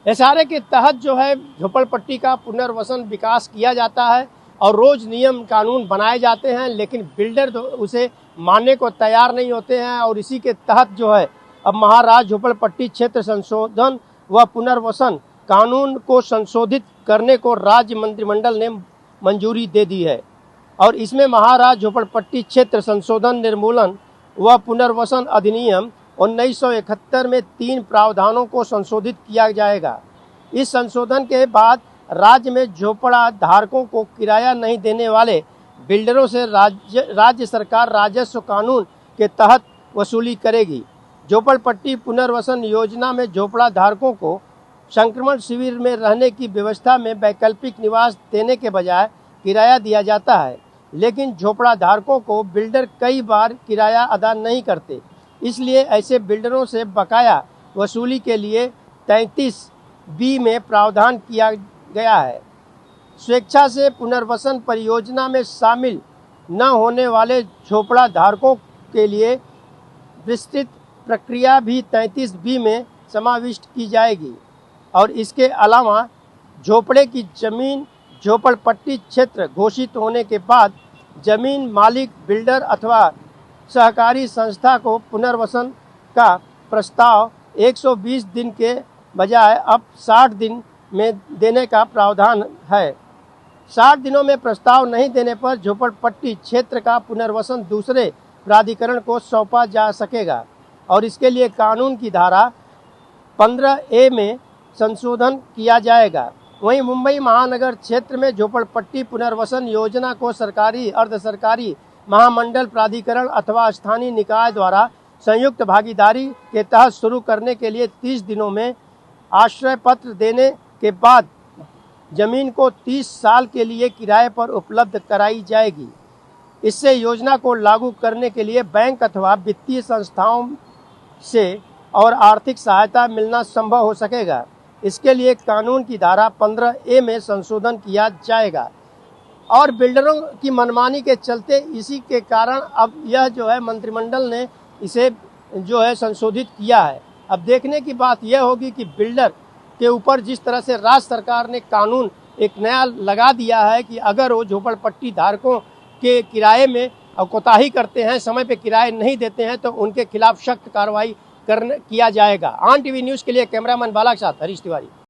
SRA के तहत जो है झोपड़पट्टी का पुनर्वसन विकास किया जाता है और रोज नियम कानून बनाए जाते हैं, लेकिन बिल्डर तो उसे मानने को तैयार नहीं होते हैं। और इसी के तहत जो है अब महाराज झोपड़पट्टी क्षेत्र संशोधन व पुनर्वसन कानून को संशोधित करने को राज्य मंत्रिमंडल ने मंजूरी दे दी है। और इसमें महाराज झोपड़पट्टी क्षेत्र संशोधन निर्मूलन व पुनर्वसन अधिनियम 1971 में 3 प्रावधानों को संशोधित किया जाएगा। इस संशोधन के बाद राज्य में झोपड़ा धारकों को किराया नहीं देने वाले बिल्डरों से राज्य सरकार राजस्व कानून के तहत वसूली करेगी। झोपड़पट्टी पुनर्वसन योजना में झोपड़ा धारकों को संक्रमण शिविर में रहने की व्यवस्था में वैकल्पिक निवास देने के बजाय किराया दिया जाता है, लेकिन झोपड़ा धारकों को बिल्डर कई बार किराया अदा नहीं करते। इसलिए ऐसे बिल्डरों से बकाया वसूली के लिए 33B में प्रावधान किया गया है। स्वेच्छा से पुनर्वसन परियोजना में शामिल न होने वाले झोपड़ा धारकों के लिए विस्तृत प्रक्रिया भी 33B में समाविष्ट की जाएगी। और इसके अलावा झोपड़े की जमीन झोपड़पट्टी क्षेत्र घोषित होने के बाद जमीन मालिक बिल्डर अथवा सहकारी संस्था को पुनर्वसन का प्रस्ताव 120 दिन के बजाय अब 60 दिन में देने का प्रावधान है। 60 दिनों में प्रस्ताव नहीं देने पर झोपड़पट्टी क्षेत्र का पुनर्वसन दूसरे प्राधिकरण को सौंपा जा सकेगा और इसके लिए कानून की धारा 15A में संशोधन किया जाएगा। वहीं मुंबई महानगर क्षेत्र में झोपड़पट्टी पुनर्वसन योजना को सरकारी अर्ध सरकारी महामंडल प्राधिकरण अथवा स्थानीय निकाय द्वारा संयुक्त भागीदारी के तहत शुरू करने के लिए 30 दिनों में आश्रय पत्र देने के बाद जमीन को 30 साल के लिए किराए पर उपलब्ध कराई जाएगी। इससे योजना को लागू करने के लिए बैंक अथवा वित्तीय संस्थाओं से और आर्थिक सहायता मिलना संभव हो सकेगा। इसके लिए कानून की धारा 15A में संशोधन किया जाएगा। और बिल्डरों की मनमानी के चलते इसी के कारण अब यह जो है मंत्रिमंडल ने इसे जो है संशोधित किया है। अब देखने की बात यह होगी कि बिल्डर के ऊपर जिस तरह से राज्य सरकार ने कानून एक नया लगा दिया है कि अगर वो झोपड़पट्टी धारकों के किराए में कोताही करते हैं, समय पे किराए नहीं देते हैं, तो उनके खिलाफ सख्त कार्रवाई किया जाएगा। ऑन टीवी न्यूज़ के लिए कैमरामैन बाला के साथ हरीश तिवारी।